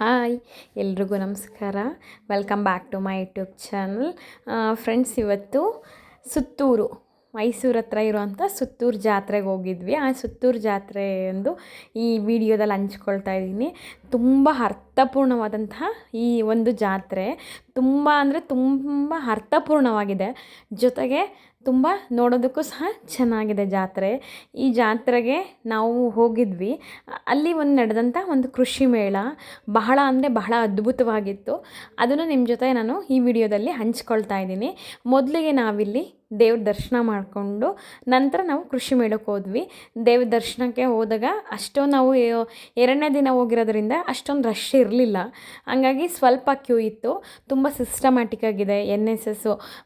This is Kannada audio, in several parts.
ಹಾಯ್ ಎಲ್ರಿಗೂ ನಮಸ್ಕಾರ. Welcome back to my YouTube channel. Friends, ಇವತ್ತು ಸುತ್ತೂರು ಮೈಸೂರು ಹತ್ರ ಇರುವಂಥ ಸುತ್ತೂರು ಜಾತ್ರೆಗೆ ಹೋಗಿದ್ವಿ. ಆ ಸುತ್ತೂರು ಜಾತ್ರೆ ಒಂದು ಈ ವಿಡಿಯೋದಲ್ಲಿ ಹಂಚ್ಕೊಳ್ತಾ ಇದ್ದೀನಿ. ತುಂಬ ಅರ್ಥಪೂರ್ಣವಾದಂತಹ ಈ ಒಂದು ಜಾತ್ರೆ ತುಂಬ ಅಂದರೆ ತುಂಬ ಅರ್ಥಪೂರ್ಣವಾಗಿದೆ. ಜೊತೆಗೆ ತುಂಬ ನೋಡೋದಕ್ಕೂ ಸಹ ಚೆನ್ನಾಗಿದೆ ಜಾತ್ರೆ. ಈ ಜಾತ್ರೆಗೆ ನಾವು ಹೋಗಿದ್ವಿ. ಅಲ್ಲಿ ನಡೆದಂಥ ಒಂದು ಕೃಷಿ ಮೇಳ ಬಹಳ ಅಂದರೆ ಬಹಳ ಅದ್ಭುತವಾಗಿತ್ತು. ಅದನ್ನು ನಿಮ್ಮ ಜೊತೆ ನಾನು ಈ ವಿಡಿಯೋದಲ್ಲಿ ಹಂಚ್ಕೊಳ್ತಾ ಇದ್ದೀನಿ. ಮೊದಲಿಗೆ ನಾವಿಲ್ಲಿ ದೇವ್ರ ದರ್ಶನ ಮಾಡಿಕೊಂಡು ನಂತರ ನಾವು ಕೃಷಿ ಮೇಳಕ್ಕೆ ಹೋದ್ವಿ. ದೇವ್ರ ದರ್ಶನಕ್ಕೆ ಹೋದಾಗ ಅಷ್ಟೊಂದು ನಾವು ಎರಡನೇ ದಿನ ಹೋಗಿರೋದ್ರಿಂದ ಅಷ್ಟೊಂದು ರಶ್ ಇರಲಿಲ್ಲ. ಹಂಗಾಗಿ ಸ್ವಲ್ಪ ಕ್ಯೂ ಇತ್ತು. ತುಂಬ ಸಿಸ್ಟಮ್ಯಾಟಿಕ್ ಆಗಿದೆ. NSS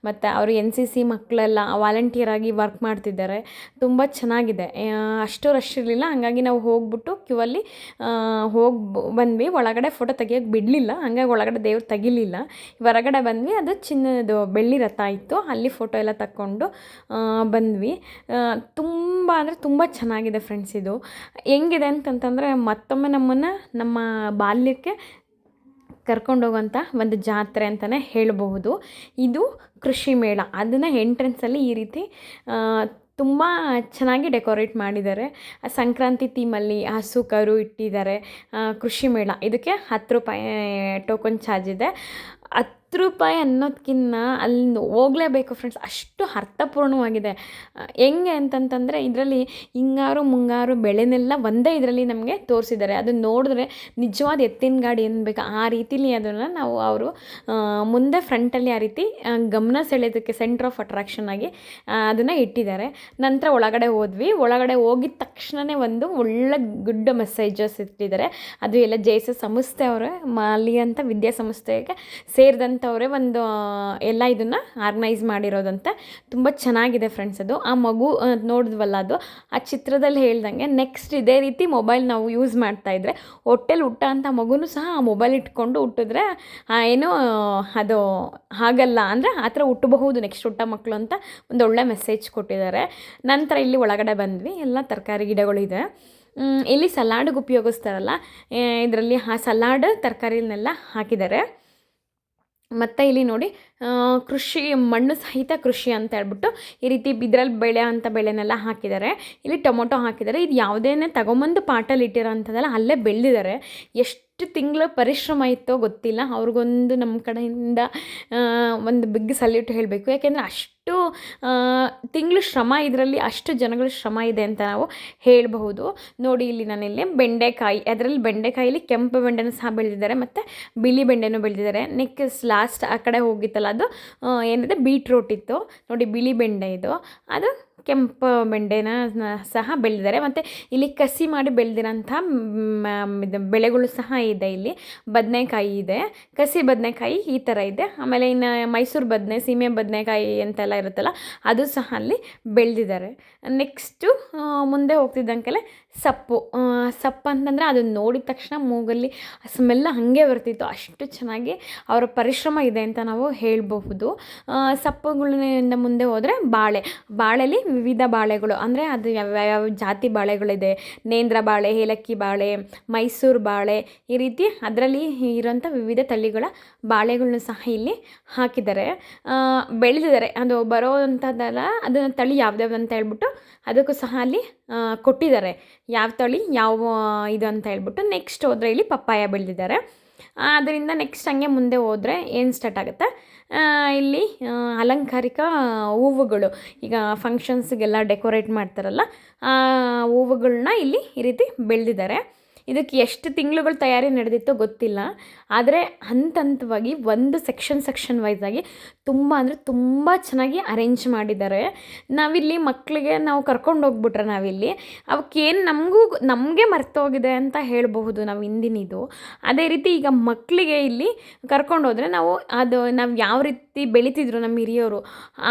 ಮತ್ತು ಅವರು NCC ಮಕ್ಕಳೆಲ್ಲ ವಾಲಂಟಿಯರ್ ಆಗಿ ವರ್ಕ್ ಮಾಡ್ತಿದ್ದಾರೆ. ತುಂಬ ಚೆನ್ನಾಗಿದೆ. ಅಷ್ಟು ರಶ್ ಇರಲಿಲ್ಲ. ಹಂಗಾಗಿ ನಾವು ಹೋಗ್ಬಿಟ್ಟು ಕ್ಯೂ ಅಲ್ಲಿ ಬಂದ್ವಿ. ಒಳಗಡೆ ಫೋಟೋ ತೆಗಿಯೋಕ್ಕೆ ಬಿಡಲಿಲ್ಲ. ಹಂಗಾಗಿ ಒಳಗಡೆ ದೇವ್ರು ತೆಗಿಲಿಲ್ಲ. ಹೊರಗಡೆ ಬಂದ್ವಿ. ಅದು ಚಿನ್ನದು ಬೆಳ್ಳಿ ರಥ ಇತ್ತು. ಅಲ್ಲಿ ಫೋಟೋ ಎಲ್ಲ ತಕ್ಕೊಂಡು ಬಂದ್ವಿ. ತುಂಬ ಅಂದರೆ ತುಂಬ ಚೆನ್ನಾಗಿದೆ ಫ್ರೆಂಡ್ಸ್. ಇದು ಹೆಂಗಿದೆ ಅಂತಂತಂದರೆ ಮತ್ತೊಮ್ಮೆ ನಮ್ಮ ಬಾಲ್ಯಕ್ಕೆ ಕರ್ಕೊಂಡೋಗೋಂಥ ಒಂದು ಜಾತ್ರೆ ಅಂತಲೇ ಹೇಳಬಹುದು. ಇದು ಕೃಷಿ ಮೇಳ. ಅದನ್ನು ಎಂಟ್ರೆನ್ಸಲ್ಲಿ ಈ ರೀತಿ ತುಂಬ ಚೆನ್ನಾಗಿ ಡೆಕೋರೇಟ್ ಮಾಡಿದ್ದಾರೆ. ಸಂಕ್ರಾಂತಿ ಥೀಮಲ್ಲಿ ಹಸು ಕರು ಇಟ್ಟಿದ್ದಾರೆ. ಕೃಷಿ ಮೇಳ ಇದಕ್ಕೆ 10 ರೂಪಾಯಿ ಟೋಕನ್ ಚಾರ್ಜ್ ಇದೆ. 10 ರೂಪಾಯಿ ಅನ್ನೋದಕ್ಕಿಂತ ಅಲ್ಲಿ ಹೋಗಲೇಬೇಕು ಫ್ರೆಂಡ್ಸ್. ಅಷ್ಟು ಅರ್ಥಪೂರ್ಣವಾಗಿದೆ. ಹೆಂಗೆ ಅಂತಂತಂದರೆ ಇದರಲ್ಲಿ ಹಿಂಗಾರು ಮುಂಗಾರು ಬೆಳೆನೆಲ್ಲ ಒಂದೇ ಇದರಲ್ಲಿ ನಮಗೆ ತೋರಿಸಿದ್ದಾರೆ. ಅದನ್ನು ನೋಡಿದ್ರೆ ನಿಜವಾದ ಎತ್ತಿನ ಗಾಡಿ ಅನ್ಬೇಕು. ಆ ರೀತಿಲಿ ಅದನ್ನು ನಾವು ಅವರು ಮುಂದೆ ಫ್ರಂಟಲ್ಲಿ ಆ ರೀತಿ ಗಮನ ಸೆಳೆಯೋದಕ್ಕೆ ಸೆಂಟ್ರ್ ಆಫ್ ಅಟ್ರಾಕ್ಷನ್ ಆಗಿ ಅದನ್ನು ಇಟ್ಟಿದ್ದಾರೆ. ನಂತರ ಒಳಗಡೆ ಹೋದ್ವಿ. ಒಳಗಡೆ ಹೋಗಿದ ತಕ್ಷಣವೇ ಒಂದು ಒಳ್ಳೆ ಗುಡ್ ಮೆಸೇಜಸ್ ಇಟ್ಟಿದ್ದಾರೆ. ಅದು ಎಲ್ಲ JSS ಸಂಸ್ಥೆ ಅವರೇ ಮಾಲಿ ಅಂತ ವಿದ್ಯಾಸಂಸ್ಥೆಗೆ ಸೇರಿದಂಥವರೇ ಒಂದು ಎಲ್ಲ ಇದನ್ನು ಆರ್ಗನೈಸ್ ಮಾಡಿರೋದಂತೆ. ತುಂಬ ಚೆನ್ನಾಗಿದೆ ಫ್ರೆಂಡ್ಸ್. ಅದು ಆ ಮಗು ನೋಡಿದ್ವಲ್ಲ, ಅದು ಆ ಚಿತ್ರದಲ್ಲಿ ಹೇಳ್ದಂಗೆ ನೆಕ್ಸ್ಟ್ ಇದೇ ರೀತಿ ಮೊಬೈಲ್ ನಾವು ಯೂಸ್ ಮಾಡ್ತಾಯಿದ್ರೆ ಹೊಟ್ಟೆಲಿ ಹುಟ್ಟ ಅಂತ ಮಗುನೂ ಸಹ ಆ ಮೊಬೈಲ್ ಇಟ್ಕೊಂಡು ಹುಟ್ಟಿದ್ರೆ ಏನೋ ಅದು ಹಾಗಲ್ಲ, ಅಂದರೆ ಆ ಥರ ಹುಟ್ಟಬಹುದು ನೆಕ್ಸ್ಟ್ ಹುಟ್ಟ ಮಕ್ಕಳು ಅಂತ ಒಂದು ಒಳ್ಳೆ ಮೆಸೇಜ್ ಕೊಟ್ಟಿದ್ದಾರೆ. ನಂತರ ಇಲ್ಲಿ ಒಳಗಡೆ ಬಂದ್ವಿ. ಎಲ್ಲ ತರಕಾರಿ ಗಿಡಗಳಿದೆ. ಇಲ್ಲಿ ಸಲಾಡ್ಗೆ ಉಪಯೋಗಿಸ್ತಾರಲ್ಲ, ಇದರಲ್ಲಿ ಆ ಸಲಾಡ್ ತರಕಾರಿನೆಲ್ಲ ಹಾಕಿದ್ದಾರೆ. ಮತ್ತು ಇಲ್ಲಿ ನೋಡಿ ಕೃಷಿ ಮಣ್ಣು ಸಹಿತ ಕೃಷಿ ಅಂತ ಹೇಳ್ಬಿಟ್ಟು ಈ ರೀತಿ ಇದ್ರಲ್ಲಿ ಬೆಳೆ ಅಂಥ ಬೆಳೆನೆಲ್ಲ ಹಾಕಿದ್ದಾರೆ. ಇಲ್ಲಿ ಟೊಮೊಟೊ ಹಾಕಿದ್ದಾರೆ. ಇದು ಯಾವುದೇನೆ ತಗೊಂಬಂದು ಪಾಟಲ್ಲಿ ಇಟ್ಟಿರೋ ಅಂಥದ್ದೆಲ್ಲ ಅಲ್ಲೇ ಬೆಳೆದಿದ್ದಾರೆ. ಎಷ್ಟು ತಿಂಗಳ ಪರಿಶ್ರಮ ಇತ್ತೋ ಗೊತ್ತಿಲ್ಲ. ಅವ್ರಿಗೊಂದು ನಮ್ಮ ಕಡೆಯಿಂದ ಒಂದು ಬಿಗ್ ಸಲ್ಯೂಟ್ ಹೇಳಬೇಕು. ಯಾಕೆಂದರೆ ಅಷ್ಟು ತಿಂಗಳು ಶ್ರಮ, ಇದರಲ್ಲಿ ಅಷ್ಟು ಜನಗಳ ಶ್ರಮ ಇದೆ ಅಂತ ನಾವು ಹೇಳಬಹುದು. ನೋಡಿ ಇಲ್ಲಿ ನಾನಿಲ್ಲಿ ಬೆಂಡೆಕಾಯಿ, ಅದರಲ್ಲಿ ಬೆಂಡೆಕಾಯಿಲಿ ಕೆಂಪು ಬೆಂಡೆನೂ ಸಹ ಬೆಳೆದಿದ್ದಾರೆ ಮತ್ತು ಬಿಳಿ ಬೆಂಡೆನೂ ಬೆಳೆದಿದ್ದಾರೆ. ನೆಕ್ಸ್ಟ್ ಲಾಸ್ಟ್ ಆ ಕಡೆ ಹೋಗಿತ್ತಲ್ಲ, ಅದು ಏನಿದೆ ಬೀಟ್ರೋಟ್ ಇತ್ತು ನೋಡಿ. ಬಿಳಿ ಬೆಂಡೆ ಇದು, ಅದು ಕೆಂಪು ಬೆಂಡೆನ ಸಹ ಬೆಳೆದಿದ್ದಾರೆ. ಮತ್ತು ಇಲ್ಲಿ ಕಸಿ ಮಾಡಿ ಬೆಳೆದಿರೋಂಥ ಬೆಳೆಗಳು ಸಹ ಇದೆ. ಇಲ್ಲಿ ಬದನೆಕಾಯಿ ಇದೆ, ಕಸಿ ಬದನೆಕಾಯಿ ಈ ಥರ ಇದೆ. ಆಮೇಲೆ ಇನ್ನು ಮೈಸೂರು ಬದನೆ, ಸೀಮೆ ಬದನೆಕಾಯಿ ಅಂತೆಲ್ಲ ಇರುತ್ತಲ್ಲ, ಅದು ಸಹ ಅಲ್ಲಿ ಬೆಳೆದಿದ್ದಾರೆ. ನೆಕ್ಸ್ಟು ಮುಂದೆ ಹೋಗ್ತಿದ್ದಂಗೆಲ್ಲ ಸೊಪ್ಪು ಅಂತಂದರೆ ಅದನ್ನು ನೋಡಿದ ತಕ್ಷಣ ಮೂಗಲ್ಲಿ ಸ್ಮೆಲ್ ಹಾಗೆ ಬರ್ತಿತ್ತು. ಅಷ್ಟು ಚೆನ್ನಾಗಿ ಅವರ ಪರಿಶ್ರಮ ಇದೆ ಅಂತ ನಾವು ಹೇಳಬಹುದು. ಸೊಪ್ಪುಗಳಿಂದ ಮುಂದೆ ಹೋದರೆ ಬಾಳೆಲಿ ವಿವಿಧ ಬಾಳೆಗಳು, ಅಂದರೆ ಅದು ಯಾವ ಜಾತಿ ಬಾಳೆಗಳಿದೆ. ನೇಂದ್ರ ಬಾಳೆ, ಏಲಕ್ಕಿ ಬಾಳೆ, ಮೈಸೂರು ಬಾಳೆ, ಈ ರೀತಿ ಅದರಲ್ಲಿ ಇರೋಂಥ ವಿವಿಧ ತಳಿಗಳ ಬಾಳೆಗಳನ್ನ ಸಹ ಇಲ್ಲಿ ಹಾಕಿದ್ದಾರೆ, ಬೆಳೆದಿದ್ದಾರೆ. ಅದು ಬರೋವಂಥದ್ದೆಲ್ಲ ಅದು ತಳಿ ಯಾವ್ದ್ಯಾವ್ದು ಅಂತ ಹೇಳ್ಬಿಟ್ಟು ಅದಕ್ಕೂ ಸಹ ಅಲ್ಲಿ ಕೊಟ್ಟಿದ್ದಾರೆ, ಯಾವ ತಳಿ ಯಾವ ಇದು ಅಂತ ಹೇಳ್ಬಿಟ್ಟು. ನೆಕ್ಸ್ಟ್ ಹೋದರೆ ಇಲ್ಲಿ ಪಪ್ಪಾಯ ಬೆಳೆದಿದ್ದಾರೆ. ಅದರಿಂದ ನೆಕ್ಸ್ಟ್ ಹಂಗೆ ಮುಂದೆ ಹೋದರೆ ಏನು ಸ್ಟಾರ್ಟ್ ಆಗುತ್ತೆ, ಇಲ್ಲಿ ಅಲಂಕಾರಿಕ ಹೂವುಗಳು, ಈಗ ಫಂಕ್ಷನ್ಸ್ಗೆಲ್ಲ ಡೆಕೋರೇಟ್ ಮಾಡ್ತಾರಲ್ಲ, ಹೂವುಗಳನ್ನ ಇಲ್ಲಿ ಈ ರೀತಿ ಬೆಳೆದಿದ್ದಾರೆ. ಇದಕ್ಕೆ ಎಷ್ಟು ತಿಂಗಳುಗಳು ತಯಾರಿ ನಡೆದಿತ್ತೋ ಗೊತ್ತಿಲ್ಲ. ಆದರೆ ಹಂತವಾಗಿ ಒಂದು ಸೆಕ್ಷನ್ ವೈಸಾಗಿ ತುಂಬ ಅಂದರೆ ತುಂಬ ಚೆನ್ನಾಗಿ ಅರೇಂಜ್ ಮಾಡಿದ್ದಾರೆ. ನಾವಿಲ್ಲಿ ಮಕ್ಕಳಿಗೆ ನಾವು ಕರ್ಕೊಂಡು ಹೋಗ್ಬಿಟ್ರೆ ನಾವಿಲ್ಲಿ ಅವಕ್ಕೇನು ನಮಗೆ ಮರ್ತೋಗಿದೆ ಅಂತ ಹೇಳಬಹುದು ನಾವು ಹಿಂದಿನಿದು. ಅದೇ ರೀತಿ ಈಗ ಮಕ್ಕಳಿಗೆ ಇಲ್ಲಿ ಕರ್ಕೊಂಡೋದ್ರೆ ನಾವು ಯಾವ ರೀತಿ ಬೆಳೀತಿದ್ರು ನಮ್ಮ ಹಿರಿಯವರು,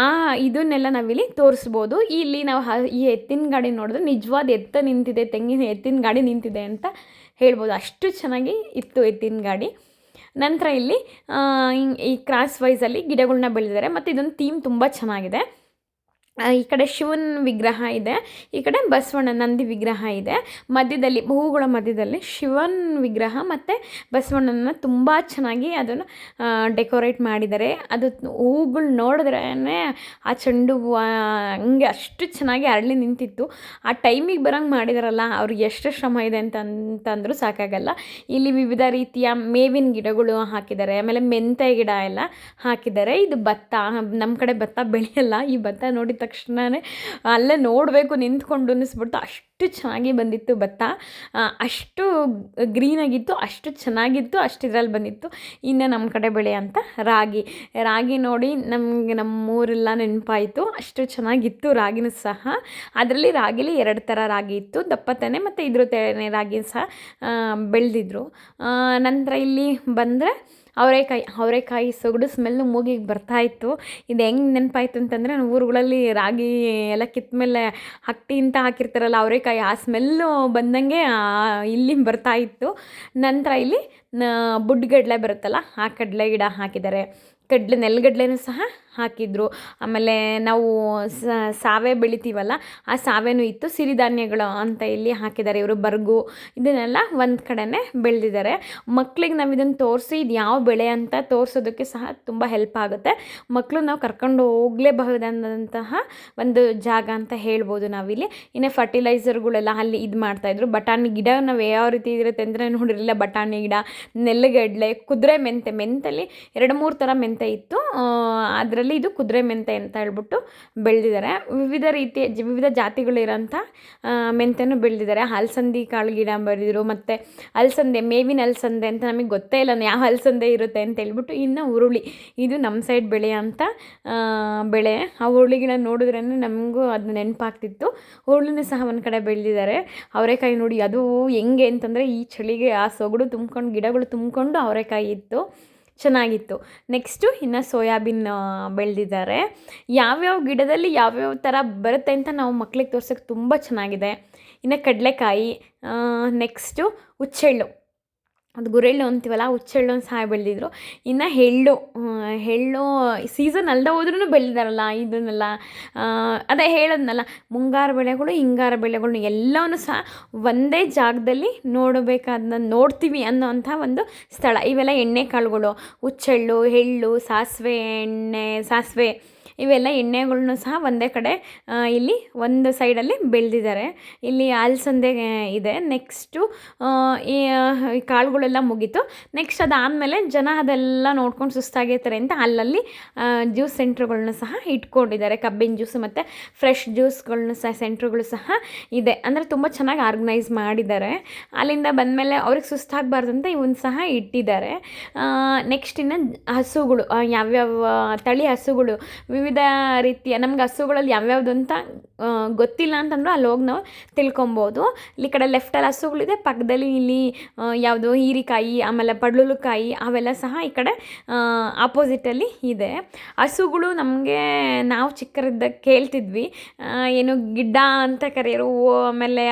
ಇದನ್ನೆಲ್ಲ ನಾವಿಲ್ಲಿ ತೋರಿಸ್ಬೋದು. ಇಲ್ಲಿ ನಾವು ಈ ಎತ್ತಿನ ಗಾಡಿ ನೋಡಿದ್ರೆ ನಿಜವಾದ ನಿಂತಿದೆ, ಎತ್ತಿನ ಗಾಡಿ ನಿಂತಿದೆ ಅಂತ ಹೇಳ್ಬೋದು. ಅಷ್ಟು ಚೆನ್ನಾಗಿ ಇತ್ತು ಎತ್ತಿನ ಗಾಡಿ. ನಂತರ ಇಲ್ಲಿ ಈ ಕ್ರಾಸ್ ವೈಸಲ್ಲಿ ಗಿಡಗಳನ್ನ ಬೆಳೆದಿದ್ದಾರೆ. ಮತ್ತು ಇದೊಂದು ಥೀಮ್ ತುಂಬ ಚೆನ್ನಾಗಿದೆ. ಈ ಕಡೆ ಶಿವನ ವಿಗ್ರಹ ಇದೆ, ಈ ಕಡೆ ಬಸವಣ್ಣ ನಂದಿ ವಿಗ್ರಹ ಇದೆ. ಮಧ್ಯದಲ್ಲಿ ಹೂಗಳ ಮಧ್ಯದಲ್ಲಿ ಶಿವನ ವಿಗ್ರಹ ಮತ್ತು ಬಸವಣ್ಣನ ತುಂಬ ಚೆನ್ನಾಗಿ ಅದನ್ನು ಡೆಕೋರೇಟ್ ಮಾಡಿದ್ದಾರೆ. ಅದು ಹೂಗಳು ನೋಡಿದ್ರೇ ಆ ಚೆಂಡು ಹೂವು ಹಂಗೆ ಅಷ್ಟು ಚೆನ್ನಾಗಿ ಅರಳಿ ನಿಂತಿತ್ತು. ಆ ಟೈಮಿಗೆ ಬರೋಂಗೆ ಮಾಡಿದಾರಲ್ಲ, ಅವ್ರಿಗೆ ಎಷ್ಟು ಶ್ರಮ ಇದೆ ಅಂತಂದರೂ ಸಾಕಾಗಲ್ಲ. ಇಲ್ಲಿ ವಿವಿಧ ರೀತಿಯ ಮೇವಿನ ಗಿಡಗಳು ಹಾಕಿದ್ದಾರೆ, ಆಮೇಲೆ ಮೆಂತೆ ಗಿಡ ಎಲ್ಲ ಹಾಕಿದ್ದಾರೆ. ಇದು ಭತ್ತ, ನಮ್ಮ ಕಡೆ ಭತ್ತ ಬೆಳೆಯಲ್ಲ. ಈ ಭತ್ತ ನೋಡಿದ ತಕ್ಷಣವೇ ಅಲ್ಲೇ ನೋಡಬೇಕು ನಿಂತ್ಕೊಂಡು ಅನ್ನಿಸ್ಬಿಡ್ತು. ಅಷ್ಟು ಚೆನ್ನಾಗಿ ಬಂದಿತ್ತು ಭತ್ತ, ಅಷ್ಟು ಗ್ರೀನಾಗಿತ್ತು, ಅಷ್ಟು ಚೆನ್ನಾಗಿತ್ತು, ಅಷ್ಟು ಇದ್ರಲ್ಲಿ ಬಂದಿತ್ತು. ಇನ್ನು ನಮ್ಮ ಕಡೆ ಬೆಳೆಯೋಂಥ ರಾಗಿ ನೋಡಿ ನಮಗೆ ನಮ್ಮೂರೆಲ್ಲ ನೆನಪಾಯಿತು. ಅಷ್ಟು ಚೆನ್ನಾಗಿತ್ತು ರಾಗಿನೂ ಸಹ. ಅದರಲ್ಲಿ ರಾಗಿಲಿ 2 ಥರ ರಾಗಿ ಇತ್ತು, ದಪ್ಪ ತೆನೆ ಮತ್ತು ಇದ್ರ ತೆನೆ ರಾಗಿ ಸಹ ಬೆಳೆದಿದ್ರು. ನಂತರ ಇಲ್ಲಿ ಬಂದರೆ ಅವರೆಕಾಯಿ ಸೊಗಡು ಸ್ಮೆಲ್ಲು ಮೂಗಿಗೆ ಬರ್ತಾಯಿತ್ತು. ಇದು ಹೆಂಗೆ ನೆನಪಾಯ್ತು ಅಂತಂದರೆ, ಊರುಗಳಲ್ಲಿ ರಾಗಿ ಎಲ್ಲ ಕಿತ್ತ ಮೇಲೆ ಹಟ್ಟಿ ಅಂತ ಹಾಕಿರ್ತಾರಲ್ಲ ಅವರೆಕಾಯಿ, ಆ ಸ್ಮೆಲ್ಲು ಬಂದಂಗೆ ಇಲ್ಲಿ ಬರ್ತಾಯಿತ್ತು. ನಂತರ ಇಲ್ಲಿ ಬುಡ್ಗಡಲೆ ಬರುತ್ತಲ್ಲ, ಆ ಕಡಲೆ ಗಿಡ ಹಾಕಿದ್ದಾರೆ. ನೆಲಗಡಲೆನೂ ಸಹ ಹಾಕಿದ್ರು. ಆಮೇಲೆ ನಾವು ಸಾವೆ ಬೆಳಿತೀವಲ್ಲ, ಆ ಸಾವೆನೂ ಇತ್ತು. ಸಿರಿಧಾನ್ಯಗಳು ಅಂತ ಇಲ್ಲಿ ಹಾಕಿದ್ದಾರೆ ಇವರು. ಬರ್ಗು ಇದನ್ನೆಲ್ಲ ಒಂದು ಕಡೆನೇ ಬೆಳೆದಿದ್ದಾರೆ. ಮಕ್ಳಿಗೆ ನಾವು ಇದನ್ನು ತೋರಿಸಿ ಇದು ಯಾವ ಬೆಳೆ ಅಂತ ತೋರಿಸೋದಕ್ಕೆ ಸಹ ತುಂಬ ಹೆಲ್ಪ್ ಆಗುತ್ತೆ. ಮಕ್ಕಳು ನಾವು ಕರ್ಕೊಂಡು ಹೋಗಲೇಬಹುದಾದಂತಹ ಒಂದು ಜಾಗ ಅಂತ ಹೇಳ್ಬೋದು ನಾವಿಲ್ಲಿ. ಇನ್ನು ಫರ್ಟಿಲೈಸರ್ಗಳೆಲ್ಲ ಅಲ್ಲಿ ಇದು ಮಾಡ್ತಾಯಿದ್ರು. ಬಟಾಣಿ ಗಿಡ ನಾವು ಯಾವ ರೀತಿ ಇರುತ್ತೆ ಅಂದರೆ ನೋಡಿರಲಿಲ್ಲ. ಬಟಾಣಿ ಗಿಡ, ನೆಲಗಡಲೆ, ಕುದುರೆ ಮೆಂತಲ್ಲಿ 2-3 ಥರ ಮೆಂತೆ ಇತ್ತು. ಅದರಲ್ಲಿ ಇದು ಕುದುರೆ ಮೆಂತೆ ಅಂತ ಹೇಳ್ಬಿಟ್ಟು ಬೆಳೆದಿದ್ದಾರೆ. ವಿವಿಧ ಜಾತಿಗಳಿರೋಂಥ ಮೆಂತೆನೂ ಬೆಳೆದಿದ್ದಾರೆ. ಅಲಸಂದೆ ಕಾಳು ಗಿಡ ಬೆಳೆದಿದ್ರು. ಮತ್ತು ಅಲಸಂದೆ, ಮೇವಿನ ಅಲಸಂದೆ ಅಂತ ನಮಗೆ ಗೊತ್ತೇ ಇಲ್ಲ ಯಾವ ಅಲಸಂದೆ ಇರುತ್ತೆ ಅಂತ ಹೇಳ್ಬಿಟ್ಟು. ಇನ್ನು ಹುರುಳಿ, ಇದು ನಮ್ಮ ಸೈಡ್ ಬೆಳೆಯೋಂಥ ಬೆಳೆ. ಆ ಹುರುಳಿ ಗಿಡ ನೋಡಿದ್ರೇ ನಮಗೂ ಅದು ನೆನಪಾಗ್ತಿತ್ತು. ಹುರುಳಿನೂ ಸಹ ಒಂದು ಕಡೆ ಬೆಳೆದಿದ್ದಾರೆ. ಅವರೆಕಾಯಿ ನೋಡಿ ಅದು ಹೆಂಗೆ ಅಂತಂದರೆ, ಈ ಚಳಿಗೆ ಆ ಸೊಗಡು ತುಂಬ್ಕೊಂಡು, ಗಿಡಗಳು ತುಂಬಿಕೊಂಡು ಅವರೆಕಾಯಿ ಇತ್ತು, ಚೆನ್ನಾಗಿತ್ತು. ನೆಕ್ಸ್ಟು ಇನ್ನು ಸೋಯಾಬೀನ್ ಬೆಳೆದಿದ್ದಾರೆ. ಯಾವ್ಯಾವ ಗಿಡದಲ್ಲಿ ಯಾವ್ಯಾವ ಥರ ಬರುತ್ತೆ ಅಂತ ನಾವು ಮಕ್ಳಿಗೆ ತೋರ್ಸೋಕ್ಕೆ ತುಂಬ ಚೆನ್ನಾಗಿದೆ. ಇನ್ನು ಕಡಲೆಕಾಯಿ, ನೆಕ್ಸ್ಟು ಹುಚ್ಚೆಳ್ಳು, ಅದು ಗುರೆಳ್ಳು ಅಂತೀವಲ್ಲ, ಹುಚ್ಚೆಳ್ಳನ್ನು ಸಹ ಬೆಳೆದಿದ್ರು. ಇನ್ನು ಎಳ್ಳು ಸೀಸನ್ ಅಲ್ಲದೆ ಹೋದ್ರೂ ಬೆಳೆದಿದ್ದಾರಲ್ಲ ಇದನ್ನೆಲ್ಲ. ಅದೇ ಹೇಳೋದ್ನಲ್ಲ, ಮುಂಗಾರು ಬೆಳೆಗಳು, ಹಿಂಗಾರು ಬೆಳೆಗಳು ಎಲ್ಲವನ್ನೂ ಸಹ ಒಂದೇ ಜಾಗದಲ್ಲಿ ನೋಡಬೇಕಾದನ್ನ ನೋಡ್ತೀವಿ ಅನ್ನೋವಂಥ ಒಂದು ಸ್ಥಳ. ಇವೆಲ್ಲ ಎಣ್ಣೆ ಕಾಳುಗಳು, ಹುಚ್ಚೆಳ್ಳು, ಎಳ್ಳು, ಸಾಸಿವೆ ಇವೆಲ್ಲ ಎಣ್ಣೆಗಳ್ನೂ ಸಹ ಒಂದೇ ಕಡೆ ಇಲ್ಲಿ ಒಂದು ಸೈಡಲ್ಲಿ ಬೆಳೆದಿದ್ದಾರೆ. ಇಲ್ಲಿ ಅಲಸಂದೆ ಇದೆ. ನೆಕ್ಸ್ಟು ಈ ಕಾಳುಗಳೆಲ್ಲ ಮುಗೀತು. ನೆಕ್ಸ್ಟ್ ಅದಾದಮೇಲೆ ಜನ ಅದೆಲ್ಲ ನೋಡ್ಕೊಂಡು ಸುಸ್ತಾಗಿರ್ತಾರೆ ಅಂತ ಅಲ್ಲಲ್ಲಿ ಜ್ಯೂಸ್ ಸೆಂಟ್ರ್ಗಳ್ನ ಸಹ ಇಟ್ಕೊಂಡಿದ್ದಾರೆ. ಕಬ್ಬಿನ ಜ್ಯೂಸು ಮತ್ತು ಫ್ರೆಶ್ ಜ್ಯೂಸ್ಗಳ್ನು ಸಹ ಸೆಂಟ್ರ್ಗಳು ಸಹ ಇದೆ. ಅಂದರೆ ತುಂಬ ಚೆನ್ನಾಗಿ ಆರ್ಗನೈಸ್ ಮಾಡಿದ್ದಾರೆ. ಅಲ್ಲಿಂದ ಬಂದಮೇಲೆ ಅವ್ರಿಗೆ ಸುಸ್ತಾಗಬಾರ್ದು ಅಂತ ಇವನ್ನ ಸಹ ಇಟ್ಟಿದ್ದಾರೆ. ನೆಕ್ಸ್ಟ್ ಇನ್ನು ಹಸುಗಳು, ಯಾವ್ಯಾವ ತಳಿ ಹಸುಗಳು, ವಿವಿಧ ರೀತಿಯ, ನಮ್ಗೆ ಹಸುಗಳಲ್ಲಿ ಯಾವ್ಯಾವುದು ಅಂತ ಗೊತ್ತಿಲ್ಲ ಅಂತಂದರೂ ಅಲ್ಲಿ ಹೋಗಿ ನಾವು ತಿಳ್ಕೊಬೋದು. ಇಲ್ಲಿ ಕಡೆ ಲೆಫ್ಟಲ್ಲಿ ಹಸುಗಳಿದೆ, ಪಕ್ಕದಲ್ಲಿ ಇಲ್ಲಿ ಯಾವುದು ಹೀರಿಕಾಯಿ, ಆಮೇಲೆ ಪಡ್ಲುಕಾಯಿ ಅವೆಲ್ಲ ಸಹ ಈ ಕಡೆ ಆಪೋಸಿಟಲ್ಲಿ ಇದೆ. ಹಸುಗಳು ನಮಗೆ ನಾವು ಚಿಕ್ಕರಿದ್ದಾಗ ಕೇಳ್ತಿದ್ವಿ, ಏನು ಗಿಡ್ಡ ಅಂತ ಕರೆಯೋರು. ಆಮೇಲೆ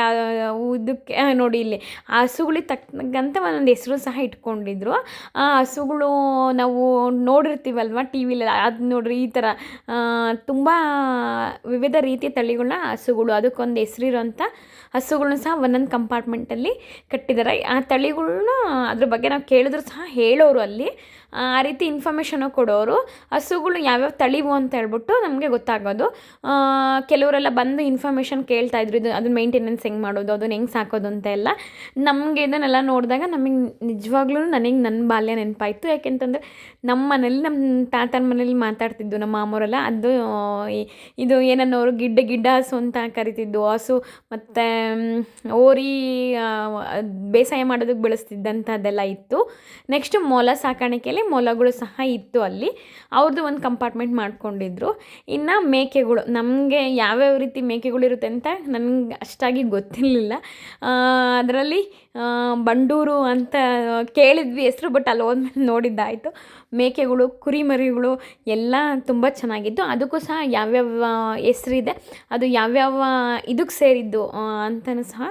ಇದಕ್ಕೆ ನೋಡಿ ಇಲ್ಲಿ ಆ ಹಸುಗಳಿಗೆ ತಕ್ಕಂತೆ ಒಂದೊಂದು ಹೆಸರು ಸಹ ಇಟ್ಕೊಂಡಿದ್ರು. ಆ ಹಸುಗಳು ನಾವು ನೋಡಿರ್ತೀವಲ್ವ ಟಿ ವಿಲಿ, ಅದು ನೋಡ್ರಿ ಈ ಥರ ತುಂಬ ವಿವಿಧ ರೀತಿಯ ತಳಿಗಳನ್ನ ಹಸುಗಳು, ಅದಕ್ಕೊಂದು ಹೆಸರಿರೋಂಥ ಹಸುಗಳ್ನ ಸಹ ಒಂದೊಂದು ಕಂಪಾರ್ಟ್ಮೆಂಟಲ್ಲಿ ಕಟ್ಟಿದ್ದಾರೆ. ಆ ತಳಿಗಳ್ನ ಅದ್ರ ಬಗ್ಗೆ ನಾವು ಕೇಳಿದ್ರು ಸಹ ಹೇಳೋರು ಅಲ್ಲಿ, ಆ ರೀತಿ ಇನ್ಫಾರ್ಮೇಷನು ಕೊಡೋರು. ಹಸುಗಳು ಯಾವ್ಯಾವ ತಳಿವು ಅಂತ ಹೇಳ್ಬಿಟ್ಟು ನಮಗೆ ಗೊತ್ತಾಗೋದು. ಕೆಲವರೆಲ್ಲ ಬಂದು ಇನ್ಫಾರ್ಮೇಷನ್ ಕೇಳ್ತಾಯಿದ್ರು, ಅದನ್ನ ಮೇಂಟೆನೆನ್ಸ್ ಹೆಂಗೆ ಮಾಡೋದು, ಅದನ್ನ ಹೆಂಗೆ ಸಾಕೋದು ಅಂತ ಎಲ್ಲ. ನಮಗೆ ಇದನ್ನೆಲ್ಲ ನೋಡಿದಾಗ ನಮಗೆ ನಿಜವಾಗ್ಲೂ ನನ್ನ ಬಾಲ್ಯ ನೆನಪಾಯಿತು. ಯಾಕೆಂತಂದರೆ ನಮ್ಮ ಮನೇಲಿ, ನಮ್ಮ ತಾತನ ಮನೇಲಿ ಮಾತಾಡ್ತಿದ್ದು ನಮ್ಮ ಮಾಮೂರೆಲ್ಲ, ಅದು ಇದು ಏನನ್ನೋರು ಗಿಡ್ಡ ಹಸು ಅಂತ ಕರಿತಿದ್ದು ಹಸು, ಮತ್ತು ಓರಿ ಬೇಸಾಯ ಮಾಡೋದಕ್ಕೆ ಬಳಸ್ತಿದ್ದಂಥದ್ದೆಲ್ಲ ಇತ್ತು. ನೆಕ್ಸ್ಟು ಮೊಲ ಸಾಕಾಣಿಕೆಯಲ್ಲಿ ಮೊಲಗಳು ಸಹ ಇತ್ತು ಅಲ್ಲಿ, ಅವ್ರದ್ದು ಒಂದು ಕಂಪಾರ್ಟ್ಮೆಂಟ್ ಮಾಡ್ಕೊಂಡಿದ್ರು. ಇನ್ನು ಮೇಕೆಗಳು, ನಮಗೆ ಯಾವ್ಯಾವ ರೀತಿ ಮೇಕೆಗಳಿರುತ್ತೆ ಅಂತ ನನಗೆ ಅಷ್ಟಾಗಿ ಗೊತ್ತಿರಲಿಲ್ಲ. ಅದರಲ್ಲಿ ಬಂಡೂರು ಅಂತ ಕೇಳಿದ್ವಿ ಹೆಸರು, ಬಟ್ ಅಲ್ಲಿ ಹೋದ್ಮೇಲೆ ನೋಡಿದ್ದಾಯಿತು. ಮೇಕೆಗಳು, ಕುರಿಮರಿಗಳು ಎಲ್ಲ ತುಂಬ ಚೆನ್ನಾಗಿತ್ತು. ಅದಕ್ಕೂ ಸಹ ಯಾವ್ಯಾವ ಹೆಸರಿದೆ, ಅದು ಯಾವ್ಯಾವ ಇದಕ್ಕೆ ಸೇರಿದ್ದು ಅಂತಲೂ ಸಹ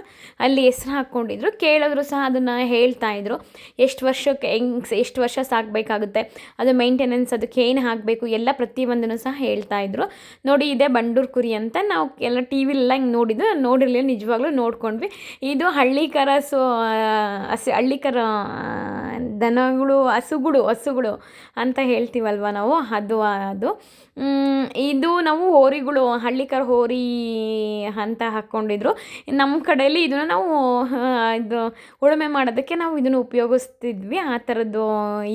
ಅಲ್ಲಿ ಹೆಸ್ರು ಹಾಕ್ಕೊಂಡಿದ್ರು. ಕೇಳಿದ್ರು ಸಹ ಅದನ್ನು ಹೇಳ್ತಾಯಿದ್ರು. ಎಷ್ಟು ವರ್ಷಕ್ಕೆ ಎಷ್ಟು ವರ್ಷ ಸಾಕಬೇಕು ಹಾಕಬೇಕಾಗುತ್ತೆ, ಅದು ಮೇಂಟೆನೆನ್ಸ್ ಅದಕ್ಕೆ ಏನು ಹಾಕಬೇಕು ಎಲ್ಲ ಪ್ರತಿಯೊಂದನ್ನು ಸಹ ಹೇಳ್ತಾಯಿದ್ರು. ನೋಡಿ ಇದೇ ಬಂಡೂರು ಕುರಿ ಅಂತ ನಾವು ಎಲ್ಲ ಟಿ ವಿಲೆಲ್ಲ ಹಿಂಗೆ ನೋಡಿರಲಿಲ್ಲ, ನಿಜವಾಗ್ಲೂ ನೋಡ್ಕೊಂಡ್ವಿ. ಇದು ಹಳ್ಳಿಕರ ಹಳ್ಳಿಕರ ದನಗಳು, ಹಸುಗಳು ಅಂತ ಹೇಳ್ತೀವಲ್ವ ನಾವು, ಅದು ಇದು ನಾವು ಹೋರಿಗಳು, ಹಳ್ಳಿಕರ ಹೋರಿ ಅಂತ ಹಾಕ್ಕೊಂಡಿದ್ರು. ನಮ್ಮ ಕಡೆಯಲ್ಲಿ ಇದನ್ನು ನಾವು ಇದು ಉಳುಮೆ ಮಾಡೋದಕ್ಕೆ ನಾವು ಇದನ್ನು ಉಪಯೋಗಿಸ್ತಿದ್ವಿ. ಆ ಥರದ್ದು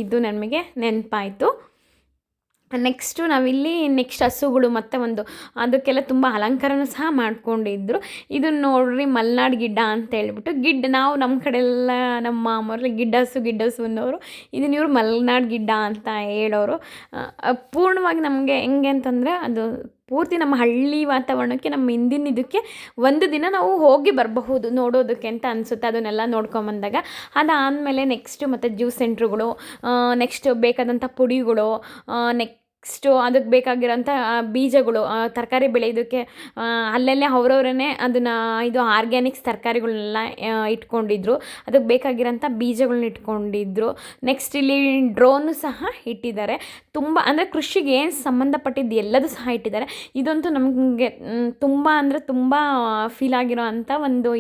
ಇದು ನಮಗೆ ನೆನಪಾಯಿತು. ನೆಕ್ಸ್ಟು ನಾವಿಲ್ಲಿ ಹಸುಗಳು ಮತ್ತು ಅದಕ್ಕೆಲ್ಲ ತುಂಬ ಅಲಂಕಾರನೂ ಸಹ ಮಾಡ್ಕೊಂಡಿದ್ರು. ಇದನ್ನು ನೋಡ್ರಿ ಮಲೆನಾಡು ಗಿಡ್ಡ ಅಂತ ಹೇಳ್ಬಿಟ್ಟು, ನಾವು ನಮ್ಮ ಕಡೆ ಎಲ್ಲ ನಮ್ಮ ಮಾಮೂಲಿ ಗಿಡ್ಡ ಹಸು ಅನ್ನೋರು, ಇದನ್ನ ಇವರು ಮಲೆನಾಡು ಗಿಡ್ಡ ಅಂತ ಹೇಳೋರು. ಪೂರ್ಣವಾಗಿ ನಮಗೆ ಹೆಂಗೆ ಅಂತಂದರೆ ಅದು ಪೂರ್ತಿ ನಮ್ಮ ಹಳ್ಳಿ ವಾತಾವರಣಕ್ಕೆ, ನಮ್ಮ ಹಿಂದಿನ ಇದಕ್ಕೆ ಒಂದು ದಿನ ನಾವು ಹೋಗಿ ಬರಬಹುದು ನೋಡೋದಕ್ಕೆ ಅಂತ ಅನಿಸುತ್ತೆ, ಅದನ್ನೆಲ್ಲ ನೋಡ್ಕೊಂಬಂದಾಗ. ಅದಾದಮೇಲೆ ನೆಕ್ಸ್ಟು ಮತ್ತು ಜ್ಯೂಸ್ ಸೆಂಟ್ರುಗಳು, ನೆಕ್ಸ್ಟ್ ಬೇಕಾದಂಥ ಪುಡಿಗಳು, ನೆಕ್ಸ್ಟು ಅದಕ್ಕೆ ಬೇಕಾಗಿರೋಂಥ ಬೀಜಗಳು, ತರಕಾರಿ ಬೆಳೆಯೋದಕ್ಕೆ ಅಲ್ಲಲ್ಲೇ ಅವರವರೇ ಅದನ್ನು ಇದು ಆರ್ಗ್ಯಾನಿಕ್ಸ್ ತರಕಾರಿಗಳನ್ನೆಲ್ಲ ಇಟ್ಕೊಂಡಿದ್ರು, ಅದಕ್ಕೆ ಬೇಕಾಗಿರೋಂಥ ಬೀಜಗಳನ್ನ ಇಟ್ಕೊಂಡಿದ್ರು. ನೆಕ್ಸ್ಟ್ ಇಲ್ಲಿ ಡ್ರೋನು ಸಹ ಇಟ್ಟಿದ್ದಾರೆ. ತುಂಬ ಅಂದರೆ ಕೃಷಿಗೆ ಏನು ಸಂಬಂಧಪಟ್ಟಿದ್ದು ಎಲ್ಲದೂ ಸಹ ಇಟ್ಟಿದ್ದಾರೆ. ಇದಂತೂ ನಮಗೆ ತುಂಬ ಫೀಲ್ ಆಗಿರೋ ಅಂಥ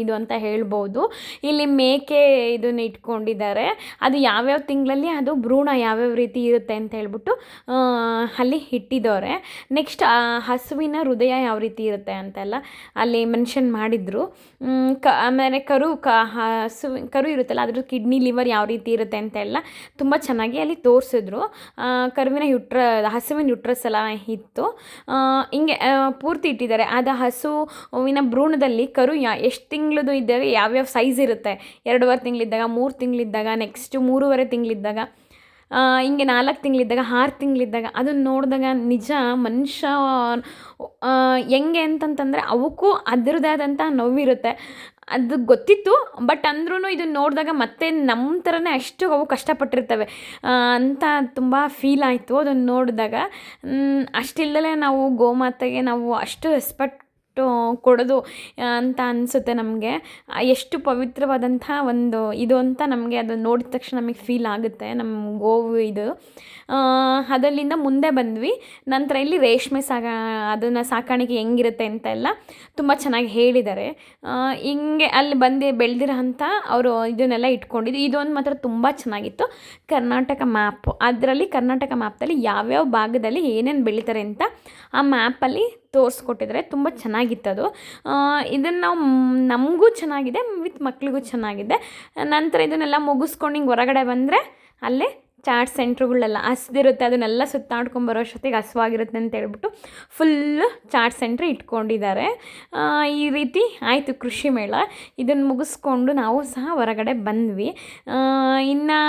ಇದು ಅಂತ ಹೇಳ್ಬೋದು. ಇಲ್ಲಿ ಮೇಕೆ ಇದನ್ನು ಇಟ್ಕೊಂಡಿದ್ದಾರೆ, ಅದು ಯಾವ್ಯಾವ ತಿಂಗಳಲ್ಲಿ ಅದು ಭ್ರೂಣ ಯಾವ್ಯಾವ ರೀತಿ ಇರುತ್ತೆ ಅಂತ ಹೇಳ್ಬಿಟ್ಟು ಅಲ್ಲಿ ಇಟ್ಟಿದ್ದವ್ರೆ. ನೆಕ್ಸ್ಟ್ ಹಸುವಿನ ಹೃದಯ ಯಾವ ರೀತಿ ಇರುತ್ತೆ ಅಂತೆಲ್ಲ ಅಲ್ಲಿ ಮೆನ್ಷನ್ ಮಾಡಿದರು. ಆಮೇಲೆ ಕರು ಇರುತ್ತಲ್ಲ, ಅದ್ರ ಕಿಡ್ನಿ ಲಿವರ್ ಯಾವ ರೀತಿ ಇರುತ್ತೆ ಅಂತೆಲ್ಲ ತುಂಬ ಚೆನ್ನಾಗಿ ಅಲ್ಲಿ ತೋರಿಸಿದ್ರು. ಹಸುವಿನ ಯುಟ್ರಸ್ ಎಲ್ಲ ಇತ್ತು. ಹಿಂಗೆ ಪೂರ್ತಿ ಇಟ್ಟಿದ್ದಾರೆ. ಅದು ಹಸುವಿನ ಭ್ರೂಣದಲ್ಲಿ ಕರು ಎಷ್ಟು ತಿಂಗಳದು ಇದ್ದಾಗ ಯಾವ್ಯಾವ ಸೈಜ್ ಇರುತ್ತೆ, 2.5 ತಿಂಗಳಿದ್ದಾಗ, 3 ತಿಂಗಳಿದ್ದಾಗ, ನೆಕ್ಸ್ಟು 3.5 ತಿಂಗಳಿದ್ದಾಗ, ಹಿಂಗೆ 4 ತಿಂಗಳಿದ್ದಾಗ, 6 ತಿಂಗಳಿದ್ದಾಗ ಅದನ್ನು ನೋಡಿದಾಗ ನಿಜ ಮನುಷ್ಯ ಹೆಂಗೆ ಅಂತಂತಂದರೆ ಅವಕ್ಕೂ ಅದರದ್ದೇ ಆದಂಥ ನೋವಿರುತ್ತೆ. ಅದು ಗೊತ್ತಿತ್ತು, ಬಟ್ ಅಂದ್ರೂ ಇದನ್ನು ನೋಡಿದಾಗ ಮತ್ತೆ ನಮ್ಮ ಥರನೇ ಅಷ್ಟು ಅವು ಕಷ್ಟಪಟ್ಟಿರ್ತವೆ ಅಂತ ತುಂಬ ಫೀಲ್ ಆಯಿತು ಅದನ್ನು ನೋಡಿದಾಗ. ಅಷ್ಟಿಲ್ಲದೆ ನಾವು ಗೋಮಾತೆಗೆ ನಾವು ಅಷ್ಟು ರೆಸ್ಪೆಕ್ಟ್ ಕೊಡೋದು ಅಂತ ಅನಿಸುತ್ತೆ ನಮಗೆ. ಎಷ್ಟು ಪವಿತ್ರವಾದಂಥ ಇದು ಅಂತ ನಮಗೆ ಅದು ನೋಡಿದ ತಕ್ಷಣ ನಮಗೆ ಫೀಲ್ ಆಗುತ್ತೆ. ನಮ್ಮ ಗೋವು ಇದು ಅದರಲ್ಲಿಂದ ಮುಂದೆ ಬಂದ್ವಿ. ನಂತರ ಇಲ್ಲಿ ರೇಷ್ಮೆ ಅದನ್ನು ಸಾಕಾಣಿಕೆ ಹೆಂಗಿರುತ್ತೆ ಅಂತೆಲ್ಲ ತುಂಬ ಚೆನ್ನಾಗಿ ಹೇಳಿದ್ದಾರೆ. ಹಿಂಗೆ ಅಲ್ಲಿ ಬೆಳೆದಿರೋ ಅಂಥ ಅವರು ಇದನ್ನೆಲ್ಲ ಇಟ್ಕೊಂಡಿದ್ದು. ಇದೊಂದು ಮಾತ್ರ ತುಂಬ ಚೆನ್ನಾಗಿತ್ತು, ಕರ್ನಾಟಕ ಮ್ಯಾಪು. ಅದರಲ್ಲಿ ಕರ್ನಾಟಕ ಮ್ಯಾಪ್ದಲ್ಲಿ ಯಾವ್ಯಾವ ಭಾಗದಲ್ಲಿ ಏನೇನು ಬೆಳೀತಾರೆ ಅಂತ ಆ ಮ್ಯಾಪಲ್ಲಿ ತೋರಿಸ್ಕೊಟ್ಟಿದ್ದಾರೆ. ತುಂಬ ಚೆನ್ನಾಗಿತ್ತದು. ಇದನ್ನು ನಾವು ನಮಗೂ ಚೆನ್ನಾಗಿದೆ, ವಿತ್ ಮಕ್ಳಿಗೂ ಚೆನ್ನಾಗಿದೆ. ನಂತರ ಇದನ್ನೆಲ್ಲ ಮುಗಿಸ್ಕೊಂಡು ಹಿಂಗೆ ಹೊರಗಡೆ ಬಂದರೆ ಅಲ್ಲೇ ಚಾಟ್ ಸೆಂಟ್ರುಗಳೆಲ್ಲ ಹಸ್ದಿರುತ್ತೆ, ಅದನ್ನೆಲ್ಲ ಸುತ್ತಾಡ್ಕೊಂಬರೋ ಅಷ್ಟೊತ್ತಿಗೆ ಹಸುವಾಗಿರುತ್ತೆ ಅಂತ ಹೇಳ್ಬಿಟ್ಟು ಫುಲ್ಲು ಚಾಟ್ ಸೆಂಟ್ರ್ ಇಟ್ಕೊಂಡಿದ್ದಾರೆ. ಈ ರೀತಿ ಆಯಿತು ಕೃಷಿ ಮೇಳ. ಇದನ್ನು ಮುಗಿಸ್ಕೊಂಡು ನಾವು ಸಹ ಹೊರಗಡೆ ಬಂದ್ವಿ. ಇನ್ನು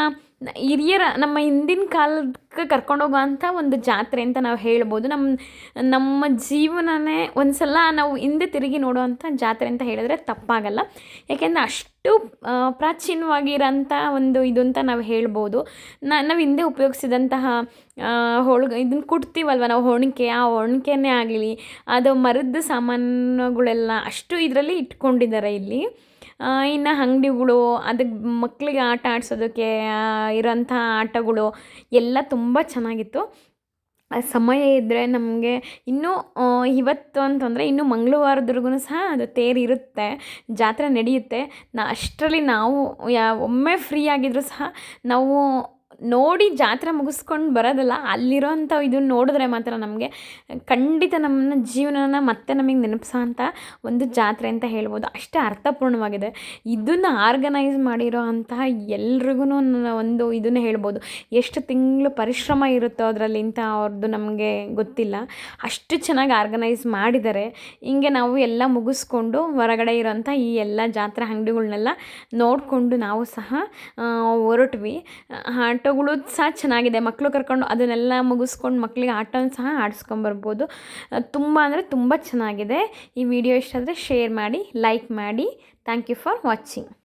ನಮ್ಮ ಹಿಂದಿನ ಕಾಲಕ್ಕೆ ಕರ್ಕೊಂಡೋಗೋವಂಥ ಒಂದು ಜಾತ್ರೆ ಅಂತ ನಾವು ಹೇಳ್ಬೋದು. ನಮ್ಮ ಜೀವನನೇ ಒಂದು ಸಲ ನಾವು ಹಿಂದೆ ತಿರುಗಿ ನೋಡುವಂಥ ಜಾತ್ರೆ ಅಂತ ಹೇಳಿದ್ರೆ ತಪ್ಪಾಗಲ್ಲ. ಯಾಕೆಂದರೆ ಅಷ್ಟು ಪ್ರಾಚೀನವಾಗಿರೋಂಥ ಇದು ಅಂತ ನಾವು ಹೇಳ್ಬೋದು. ನಾವು ಹಿಂದೆ ಉಪಯೋಗಿಸಿದಂತಹ ಇದನ್ನು ಕುಟ್ತೀವಲ್ವ ನಾವು, ಆ ಒಣಕೆನೇ ಆಗಲಿ, ಅದು ಮರದ ಸಾಮಾನುಗಳೆಲ್ಲ ಅಷ್ಟು ಇದರಲ್ಲಿ ಇಟ್ಕೊಂಡಿದ್ದಾರೆ ಇಲ್ಲಿ. ಇನ್ನು ಅಂಗಡಿಗಳು, ಅದಕ್ಕೆ ಮಕ್ಕಳಿಗೆ ಆಟ ಆಡ್ಸೋದಕ್ಕೆ ಇರೋಂಥ ಆಟಗಳು ಎಲ್ಲ ತುಂಬ ಚೆನ್ನಾಗಿತ್ತು. ಸಮಯ ಇದ್ದರೆ ನಮಗೆ ಇನ್ನೂ ಇವತ್ತು ಅಂತಂದರೆ ಇನ್ನೂ ಮಂಗಳವಾರದ್ವರೆಗೂ ಸಹ ಅದು ತೇರಿರುತ್ತೆ, ಜಾತ್ರೆ ನಡೆಯುತ್ತೆ. ಅಷ್ಟರಲ್ಲಿ ನಾವು ಒಮ್ಮೆ ಫ್ರೀ ಆಗಿದ್ದರೂ ಸಹ ನಾವು ನೋಡಿ ಜಾತ್ರೆ ಮುಗಿಸ್ಕೊಂಡು ಬರೋದಲ್ಲ, ಅಲ್ಲಿರೋಂಥ ಇದನ್ನು ನೋಡಿದ್ರೆ ಮಾತ್ರ ನಮಗೆ ಖಂಡಿತ ನಮ್ಮ ಜೀವನನ ಮತ್ತೆ ನಮಗೆ ನೆನಪಿಸೋ ಅಂಥ ಒಂದು ಜಾತ್ರೆ ಅಂತ ಹೇಳ್ಬೋದು. ಅಷ್ಟೇ ಅರ್ಥಪೂರ್ಣವಾಗಿದೆ. ಇದನ್ನು ಆರ್ಗನೈಸ್ ಮಾಡಿರೋ ಅಂತಹ ಎಲ್ರಿಗೂ ಇದನ್ನೇ ಹೇಳ್ಬೋದು. ಎಷ್ಟು ತಿಂಗಳು ಪರಿಶ್ರಮ ಇರುತ್ತೋ ಅದರಲ್ಲಿ ಅಂತ ಅವ್ರದ್ದು ನಮಗೆ ಗೊತ್ತಿಲ್ಲ. ಅಷ್ಟು ಚೆನ್ನಾಗಿ ಆರ್ಗನೈಸ್ ಮಾಡಿದ್ದಾರೆ. ಹಿಂಗೆ ನಾವು ಎಲ್ಲ ಮುಗಿಸ್ಕೊಂಡು ಹೊರಗಡೆ ಇರೋಂಥ ಈ ಎಲ್ಲ ಜಾತ್ರೆ ಅಂಗಡಿಗಳ್ನೆಲ್ಲ ನೋಡಿಕೊಂಡು ನಾವು ಸಹ ಹೊರಟ್ವಿ. ಆಟೋಗಳು ಸಹ ಚೆನ್ನಾಗಿದೆ, ಮಕ್ಕಳು ಕರ್ಕೊಂಡು ಅದನ್ನೆಲ್ಲ ಮುಗಿಸ್ಕೊಂಡು ಮಕ್ಕಳಿಗೆ ಆಟೋನ ಸಹ ಆಡಿಸ್ಕೊಂಬರ್ಬೋದು. ತುಂಬ ಅಂದರೆ ತುಂಬ ಚೆನ್ನಾಗಿದೆ. ಈ ವಿಡಿಯೋ ಇಷ್ಟ ಆದರೆ ಶೇರ್ ಮಾಡಿ, ಲೈಕ್ ಮಾಡಿ. Thank you for watching.